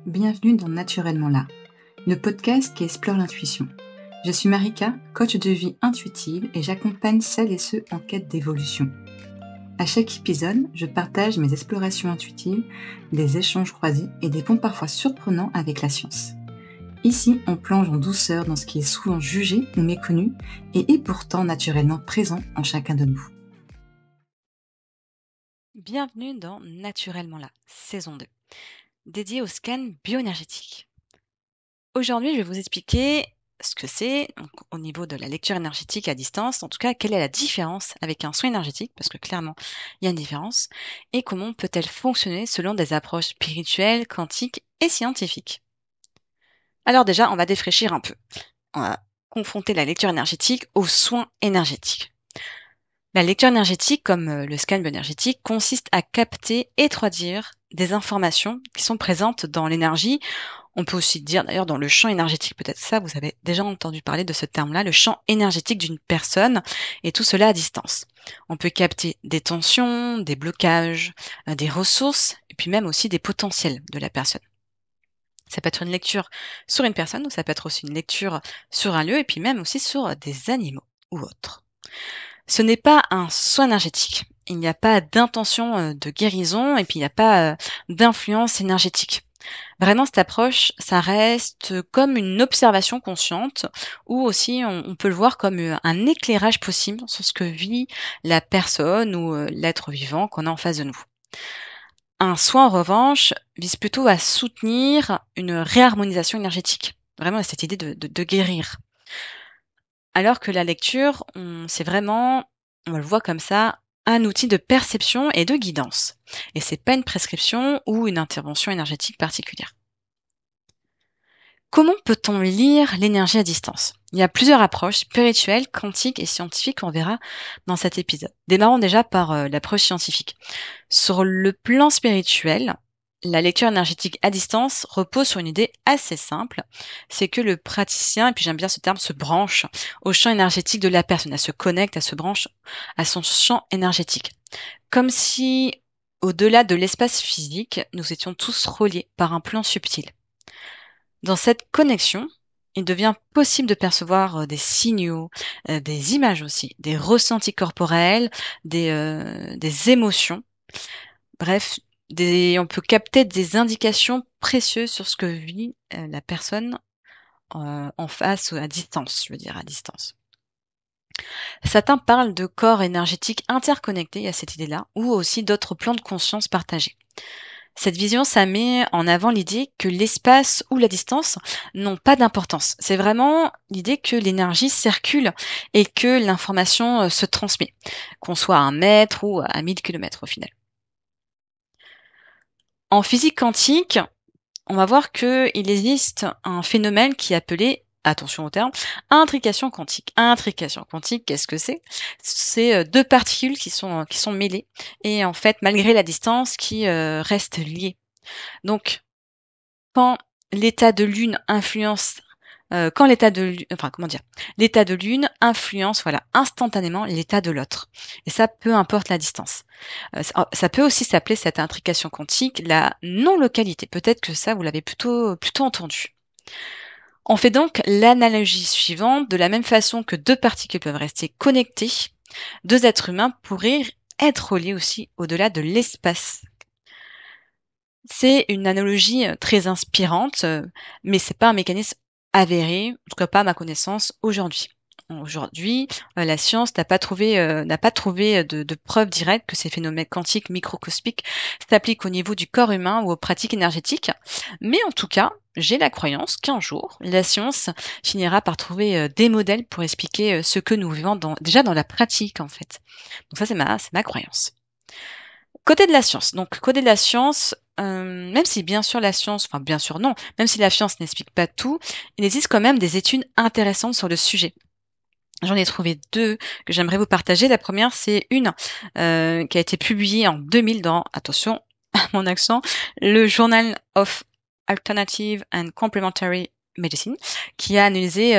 Bienvenue dans Naturellement là, le podcast qui explore l'intuition. Je suis Marika, coach de vie intuitive et j'accompagne celles et ceux en quête d'évolution. À chaque épisode, je partage mes explorations intuitives, des échanges croisés et des ponts parfois surprenants avec la science. Ici, on plonge en douceur dans ce qui est souvent jugé ou méconnu et est pourtant naturellement présent en chacun de nous. Bienvenue dans Naturellement là, saison 2, dédiée au scan bioénergétique. Aujourd'hui, je vais vous expliquer ce que c'est au niveau de la lecture énergétique à distance, en tout cas, quelle est la différence avec un soin énergétique, parce que clairement, il y a une différence, et comment peut-elle fonctionner selon des approches spirituelles, quantiques et scientifiques. Alors déjà, on va défraîchir un peu. On va confronter la lecture énergétique aux soins énergétiques. La lecture énergétique, comme le scan bioénergétique, consiste à capter et traduire des informations qui sont présentes dans l'énergie. On peut aussi dire d'ailleurs dans le champ énergétique, peut-être ça, vous avez déjà entendu parler de ce terme-là, le champ énergétique d'une personne, et tout cela à distance. On peut capter des tensions, des blocages, des ressources, et puis même aussi des potentiels de la personne. Ça peut être une lecture sur une personne, ou ça peut être aussi une lecture sur un lieu, et puis même aussi sur des animaux ou autres. Ce n'est pas un soin énergétique. Il n'y a pas d'intention de guérison et puis il n'y a pas d'influence énergétique. Vraiment, cette approche, ça reste comme une observation consciente ou aussi on peut le voir comme un éclairage possible sur ce que vit la personne ou l'être vivant qu'on a en face de nous. Un soin, en revanche, vise plutôt à soutenir une réharmonisation énergétique. Vraiment, cette idée de guérir. Alors que la lecture, c'est vraiment, on le voit comme ça, un outil de perception et de guidance. Et c'est pas une prescription ou une intervention énergétique particulière. Comment peut-on lire l'énergie à distance? Il y a plusieurs approches spirituelles, quantiques et scientifiques qu'on verra dans cet épisode. Démarrons déjà par l'approche scientifique. Sur le plan spirituel, la lecture énergétique à distance repose sur une idée assez simple, c'est que le praticien, et puis j'aime bien ce terme, se branche au champ énergétique de la personne, elle se connecte, elle se branche à son champ énergétique. Comme si, au-delà de l'espace physique, nous étions tous reliés par un plan subtil. Dans cette connexion, il devient possible de percevoir des signaux, des images aussi, des ressentis corporels, des émotions. Bref, on peut capter des indications précieuses sur ce que vit la personne en face ou à distance, je veux dire à distance. Certains parlent de corps énergétiques interconnectés, il y a cette idée-là, ou aussi d'autres plans de conscience partagés. Cette vision, ça met en avant l'idée que l'espace ou la distance n'ont pas d'importance. C'est vraiment l'idée que l'énergie circule et que l'information se transmet, qu'on soit à 1 mètre ou à 1000 kilomètres au final. En physique quantique, on va voir qu'il existe un phénomène qui est appelé, attention au terme, intrication quantique. Intrication quantique, qu'est-ce que c'est? C'est deux particules qui sont mêlées et en fait, malgré la distance, qui restent liées. Donc, quand l'état de l'une influence, quand l'état de l'une, enfin comment dire, l'état de l'une influence, voilà, instantanément l'état de l'autre. Et ça, peu importe la distance. Ça peut aussi s'appeler cette intrication quantique la non-localité. Peut-être que ça, vous l'avez plutôt entendu. On fait donc l'analogie suivante, de la même façon que deux particules peuvent rester connectées, deux êtres humains pourraient être reliés aussi au-delà de l'espace. C'est une analogie très inspirante, mais c'est pas un mécanisme avéré, en tout cas pas à ma connaissance aujourd'hui. Aujourd'hui, la science n'a pas trouvé de preuves directes que ces phénomènes quantiques microcosmiques s'appliquent au niveau du corps humain ou aux pratiques énergétiques. Mais en tout cas, j'ai la croyance qu'un jour, la science finira par trouver des modèles pour expliquer ce que nous vivons déjà dans la pratique, en fait. Donc ça, c'est ma croyance. Côté de la science. Donc, côté de la science, même si bien sûr la science, enfin bien sûr non, même si la science n'explique pas tout, il existe quand même des études intéressantes sur le sujet. J'en ai trouvé deux que j'aimerais vous partager. La première, c'est une qui a été publiée en 2000 dans, attention à mon accent, le Journal of Alternative and Complementary Medicine, qui a analysé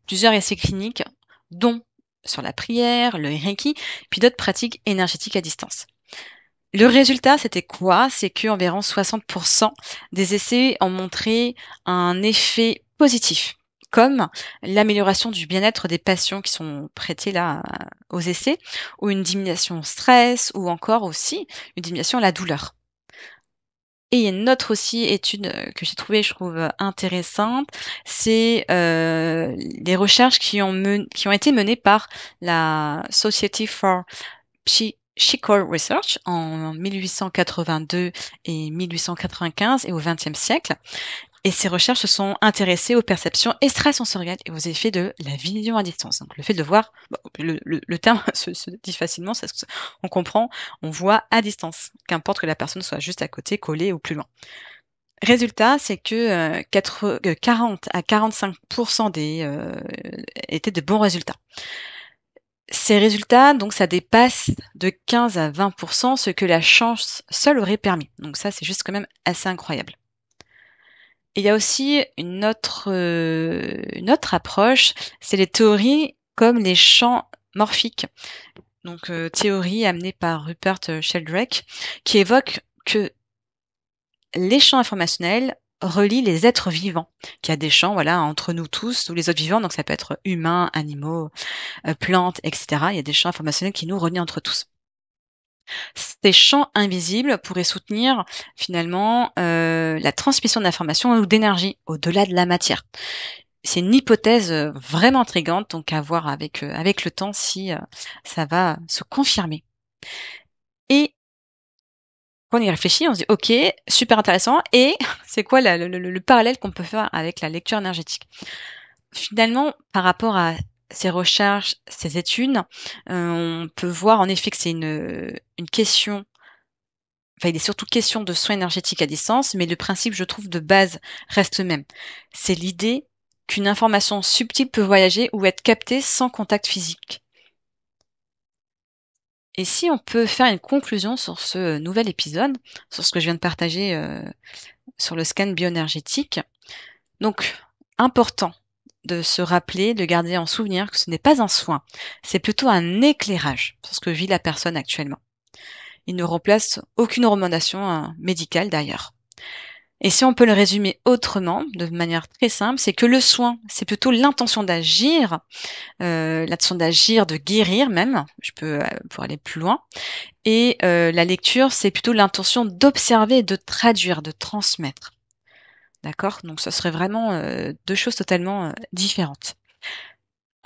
plusieurs essais cliniques, dont sur la prière, le Reiki, puis d'autres pratiques énergétiques à distance. Le résultat, c'était quoi? C'est qu'environ 60 des essais ont montré un effet positif, comme l'amélioration du bien-être des patients qui sont prêtés là aux essais, ou une diminution au stress, ou encore aussi une diminution à la douleur. Et il y a une autre aussi étude, que j'ai trouvée, je trouve, intéressante, c'est, les recherches qui ont été menées par la Society for Psychical Research en 1882 et 1895 et au XXe siècle. Et ces recherches se sont intéressées aux perceptions extrasensorielles et aux effets de la vision à distance. Donc le fait de voir, le terme se dit facilement, on comprend, on voit à distance, qu'importe que la personne soit juste à côté, collée ou plus loin. Résultat, c'est que 40 à 45 étaient de bons résultats. Ces résultats, donc ça dépasse de 15 à 20 ce que la chance seule aurait permis. Donc ça, c'est juste quand même assez incroyable. Et il y a aussi une autre approche, c'est les théories comme les champs morphiques. Donc théorie amenée par Rupert Sheldrake, qui évoque que les champs informationnels relient les êtres vivants, qu'il y a des champs, voilà, entre nous tous, tous les autres vivants, donc ça peut être humains, animaux, plantes, etc. Il y a des champs informationnels qui nous relient entre tous. Ces champs invisibles pourraient soutenir finalement la transmission d'informations ou d'énergie au-delà de la matière. C'est une hypothèse vraiment intrigante, donc à voir avec le temps si ça va se confirmer. Et quand on y réfléchit, on se dit ok, super intéressant. Et c'est quoi le parallèle qu'on peut faire avec la lecture énergétique? Finalement, par rapport à ces recherches, ces études, on peut voir en effet que c'est une question. Enfin, il est surtout question de soins énergétiques à distance, mais le principe, je trouve, de base reste le même. C'est l'idée qu'une information subtile peut voyager ou être captée sans contact physique. Et si on peut faire une conclusion sur ce nouvel épisode, sur ce que je viens de partager sur le scan bioénergétique, donc important de se rappeler, de garder en souvenir que ce n'est pas un soin, c'est plutôt un éclairage sur ce que vit la personne actuellement. Il ne remplace aucune recommandation médicale d'ailleurs. Et si on peut le résumer autrement, de manière très simple, c'est que le soin, c'est plutôt l'intention d'agir, de guérir même, je peux pour aller plus loin. Et la lecture, c'est plutôt l'intention d'observer, de traduire, de transmettre. D'accord? Donc ça serait vraiment deux choses totalement différentes.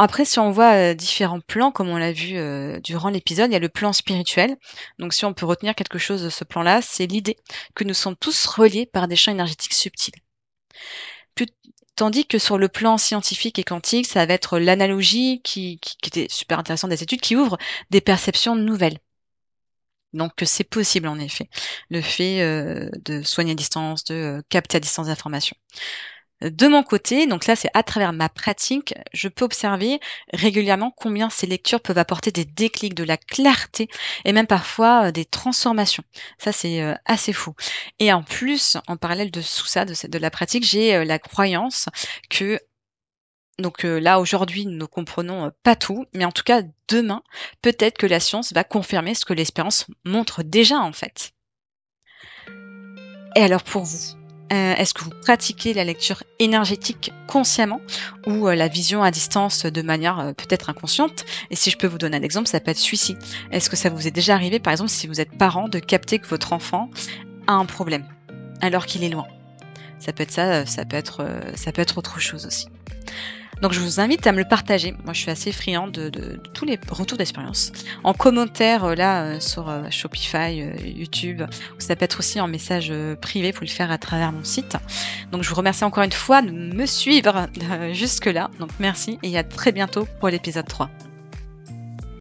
Après, si on voit différents plans, comme on l'a vu durant l'épisode, il y a le plan spirituel. Donc si on peut retenir quelque chose de ce plan-là, c'est l'idée que nous sommes tous reliés par des champs énergétiques subtils. Tandis que sur le plan scientifique et quantique, ça va être l'analogie qui était super intéressante des études, qui ouvre des perceptions nouvelles. Donc c'est possible en effet, le fait de soigner à distance, de capter à distance d'informations. De mon côté, donc là c'est à travers ma pratique, je peux observer régulièrement combien ces lectures peuvent apporter des déclics, de la clarté et même parfois des transformations. Ça c'est assez fou. Et en plus, en parallèle de tout ça, de la pratique, j'ai la croyance que donc là aujourd'hui nous ne comprenons pas tout, mais en tout cas demain, peut-être que la science va confirmer ce que l'expérience montre déjà en fait. Et alors pour vous, est-ce que vous pratiquez la lecture énergétique consciemment ou la vision à distance de manière peut-être inconsciente? Et si je peux vous donner un exemple, ça peut être celui-ci. Est-ce que ça vous est déjà arrivé, par exemple, si vous êtes parent, de capter que votre enfant a un problème alors qu'il est loin? Ça peut être ça, ça peut être autre chose aussi. Donc je vous invite à me le partager. Moi, je suis assez friande de tous les retours d'expérience. En commentaire, sur Shopify, YouTube. Ça peut être aussi en message privé, vous le faire à travers mon site. Donc je vous remercie encore une fois de me suivre jusque-là. Donc merci et à très bientôt pour l'épisode 3.